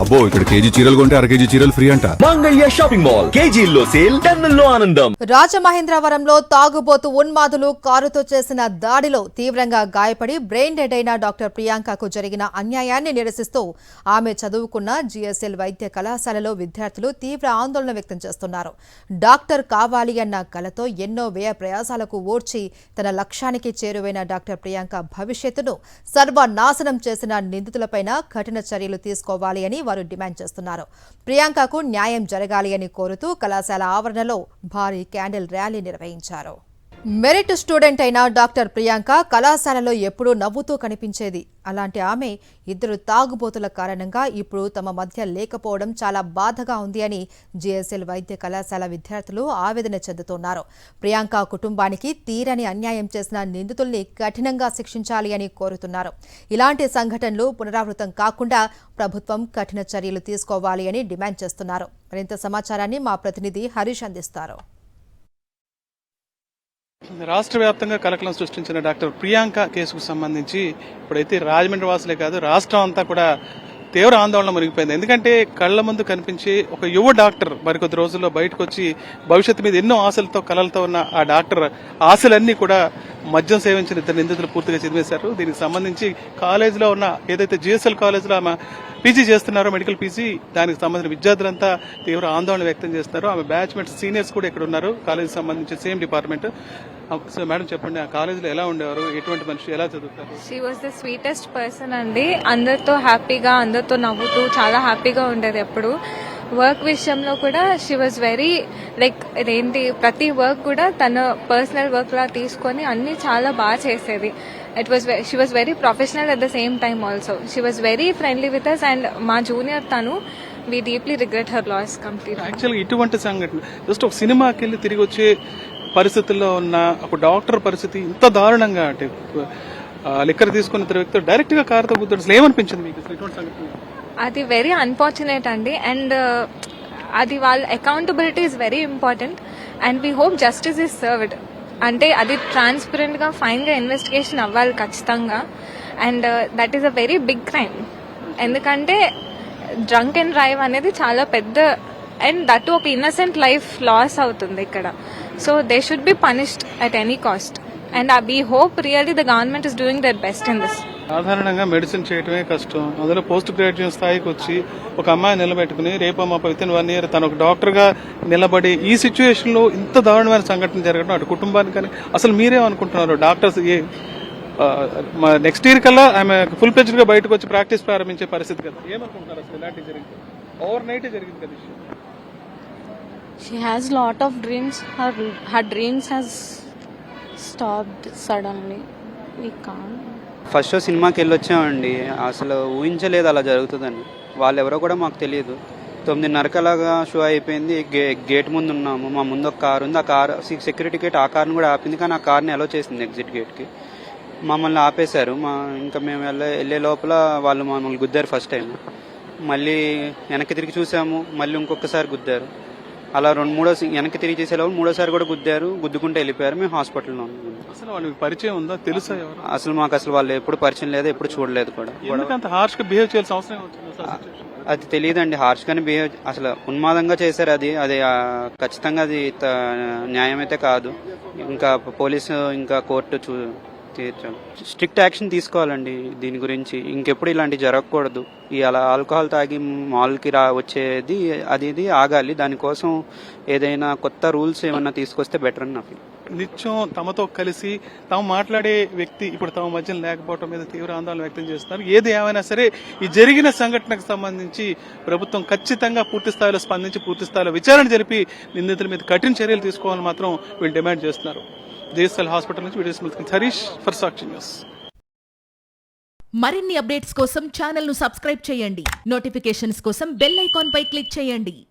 అబ్బో ఇక్కడ కేజీ చీరలు కొంటే అర కేజీ చీరలు ఫ్రీ అంట. మంగళ్య షాపింగ్ మాల్ కేజీల్లో సేల్, టన్నుల్లో ఆనందం. రాజమహేంద్రవరంలో తాగుబోతు ఉన్మాదులు కారుతో చేసిన దాడిలో తీవ్రంగా గాయపడి బ్రెయిన్ డెడ్ అయిన డాక్టర్ ప్రియాంకకు జరిగిన అన్యాయాన్ని నిరసిస్తూ ఆమె చదువుకున్న జీఎస్ఎల్ వైద్య కళాశాలలో విద్యార్థులు తీవ్ర ఆందోళన వ్యక్తం చేస్తున్నారు. డాక్టర్ కావాలి అన్న కలతో ఎన్నో వ్యయ ప్రయాసాలకు ఓర్చి తన లక్ష్యానికి చేరువైన డాక్టర్ ప్రియాంక భవిష్యత్తును సర్వనాశనం చేసిన నిందితులపైన కఠిన చర్యలు తీసుకోవాలి అని వారు డిమాండ్ చేస్తున్నారు. ప్రియాంకకు న్యాయం జరగాలి అని కోరుతూ కళాశాల ఆవరణలో భారీ క్యాండిల్ ర్యాలీ నిర్వహించారు. మెరిట్ స్టూడెంట్ అయిన డాక్టర్ ప్రియాంక కళాశాలలో ఎప్పుడూ నవ్వుతూ కనిపించేది. అలాంటి ఆమె ఇద్దరు తాగుబోతుల కారణంగా ఇప్పుడు తమ మధ్య లేకపోవడం చాలా బాధగా ఉంది అని జీఎస్ఎల్ వైద్య కళాశాల విద్యార్థులు ఆవేదన చెందుతున్నారు. ప్రియాంక కుటుంబానికి తీరని అన్యాయం చేసిన నిందితుల్ని కఠినంగా శిక్షించాలి అని కోరుతున్నారు. ఇలాంటి సంఘటనలు పునరావృతం కాకుండా ప్రభుత్వం కఠిన చర్యలు తీసుకోవాలి అని డిమాండ్ చేస్తున్నారు. మరింత సమాచారాన్ని మా ప్రతినిధి హరీష్ అందిస్తారు. రాష్ట్ర వ్యాప్తంగా కలకలం సృష్టించిన డాక్టర్ ప్రియాంక కేసుకు సంబంధించి ఇప్పుడైతే రాజమండ్రి వాసులే కాదు రాష్ట్రం అంతా కూడా తీవ్ర ఆందోళన మునిగిపోయింది. ఎందుకంటే కళ్ల ముందు కనిపించి ఒక యువ డాక్టర్ మరికొద్ది రోజుల్లో బయటకు వచ్చి భవిష్యత్తు మీద ఎన్నో ఆశలతో కలలతో ఉన్న ఆ డాక్టర్ ఆశలన్నీ కూడా మద్యం సేవించిన ఇద్దరు నిందితులు పూర్తిగా చదివేశారు. దీనికి సంబంధించి కాలేజీలో ఉన్న ఏదైతే జిఎస్ఎల్ కాలేజీలో ఆమె పీజీ చేస్తున్నారో మెడికల్ పీజీ, దానికి సంబంధించిన విద్యార్థులంతా తీవ్ర ఆందోళన వ్యక్తం చేస్తున్నారు. ఆమె బ్యాచ్మెంట్స్ సీనియర్స్ కూడా ఇక్కడ ఉన్నారు కాలేజీకి సంబంధించి సేమ్ డిపార్ట్మెంట్. సో మేడం చెప్పండి, ఆ కాలేజీలో ఎలా ఉండేవారు, ఎటువంటి మనిషి, ఎలా చదువుతారు? She was the sweetest person అండి. అందరితో హ్యాపీగా, అందరితో నవ్వుతూ చాలా హ్యాపీగా ఉండేది. ఎప్పుడు వర్క్ విషయంలో కూడా షీ వాజ్ వెరీ లైక్ ఇదేంటి ప్రతి వర్క్ కూడా తన పర్సనల్ వర్క్ లా తీసుకొని అన్ని చాలా బాగా చేసేది. She was very professional at the same time also. She was very friendly with us and మా జూనియర్ తను. We deeply regret her loss complete. యాక్చువల్గా ఇటువంటి సంఘటన జస్ట్ ఒక సినిమాకి వెళ్ళి తిరిగి వచ్చే పరిస్థితుల్లో ఉన్న ఒక డాక్టర్ పరిస్థితి ఇంత దారుణంగా, అంటే లిక్కర్ తీసుకున్న ఇద్దరు వ్యక్తులు డైరెక్ట్ గా కారుతో గుద్దారు. అసలు ఏమనిపించింది మీకు ఇటువంటి సంఘటన? అది వెరీ అన్ఫార్చునేట్ అండి. అండ్ అది వాళ్ళ accountability is very important and we hope justice is served. అంటే అది ట్రాన్స్పరెంట్ గా ఫైన్ గా ఇన్వెస్టిగేషన్ అవ్వాలి ఖచ్చితంగా. And that is a very big crime. ఎందుకంటే డ్రంక్ అండ్ డ్రైవ్ అనేది చాలా పెద్ద, అండ్ దట్ ఒక ఇన్నసెంట్ లైఫ్ లాస్ అవుతుంది ఇక్కడ. So they should be punished at any cost. And we hope really the government is doing their best in this. సాధారణంగా medicine చేయడమే కష్టం, అందులో పోస్ట్ గ్రాడ్యుయేట్ స్థాయికి వచ్చి ఒక అమ్మాయి నిలబెట్టుకుని రేపు మా విత్ ఇన్ 1 year తను ఒక డాక్టర్ గా నిలబడి ఈ సిచ్యువేషన్ లో ఇంత దారుణమైన సంఘటన జరగడం అటు కుటుంబానికి కానీ అసలు మీరేమనుకుంటున్నారు? డాక్టర్స్ నెక్స్ట్ ఇయర్ కల్లా ఆమె ఫుల్ ఫ్లెడ్జ్డ్ గా బయటకు వచ్చి ప్రాక్టీస్ ప్రారంభించే పరిస్థితి కదా, ఏమనుకుంటున్నారు? అసలు ఇలాంటి జరిగింది, ఓవర్ నైట్ జరిగింది కదా issue. She has lot of dreams. Her dreams has stopped suddenly. We can't. First show సినిమాకి వెళ్ళొచ్చామండి. అసలు ఊహించలేదు అలా జరుగుతుందని. వాళ్ళు ఎవరో కూడా మాకు తెలియదు. 9:30 అలాగా షో అయిపోయింది. గేట్ ముందు ఉన్నాము. మా ముందు ఒక కారు ఉంది. ఆ కారు సెక్యూరిటీ గేట్ ఆ కార్ని కూడా ఆపింది, కానీ ఆ కార్ని అలో చేసింది ఎగ్జిట్ గేట్కి. మమ్మల్ని ఆపేశారు. ఇంకా మేము వెళ్ళే లోపల వాళ్ళు మమ్మల్ని గుద్దారు ఫస్ట్ టైం. మళ్ళీ వెనక్కి తిరిగి చూసాము, మళ్ళీ ఇంకొకసారి గుద్దారు. అలా వెనక్కి తిరిగి చేసేలోపు 3వ కూడా గుద్దారు. గుద్దుకుంటే వెళ్ళిపోయారు. మేము హాస్పిటల్లో ఉన్నాము. అసలు వాళ్ళకి పరిచయం ఉందా, తెలుసా? అసలు మాకు అసలు వాళ్ళు ఎప్పుడు పరిచయం లేదు, ఎప్పుడు చూడలేదు కూడా. హార్ష్ గా బిహేవ్ చేయాల్సిన అవసరం వచ్చింది? అది తెలియదండి. హార్ష్ గానే బిహేవ్, అసలు ఉన్మాదంగా చేశారు. అది ఖచ్చితంగా అది న్యాయం అయితే కాదు. ఇంకా పోలీసు ఇంకా కోర్టు తీర్చాలి. స్ట్రిక్ట్ యాక్షన్ తీసుకోవాలండి దీని గురించి. ఇంకెప్పుడు ఇలాంటివి జరగకూడదు. ఈ అలా ఆల్కహాల్ తాగి మాల్కి వచ్చేది అది ఆగాలి. దానికోసం ఏదైనా కొత్త రూల్స్ ఏమన్నా తీసుకొస్తే బెటర్ అని నా ఫీల్. నిత్యం తమతో కలిసి తాము మాట్లాడే వ్యక్తి ఇప్పుడు తమ మధ్యన లేకపోవడం మీద తీవ్ర ఆందోళన వ్యక్తం చేస్తున్నారు. ఏది ఏమైనా సరే ఈ జరిగిన సంఘటనకు సంబంధించి ప్రభుత్వం ఖచ్చితంగా పూర్తి స్థాయిలో స్పందించి పూర్తి స్థాయిలో విచారణ జరిపి నిందితుల మీద కఠిన చర్యలు తీసుకోవాలని మాత్రం వీళ్ళు డిమాండ్ చేస్తున్నారు. జేఎస్ఎల్ హాస్పిటల్ నుంచి video Harish for Sakshi news. మరిన్ని అప్డేట్స్ కోసం ఛానల్ ను సబ్స్క్రైబ్ చేయండి. నోటిఫికేషన్స్ కోసం బెల్ ఐకాన్ పై క్లిక్ చేయండి.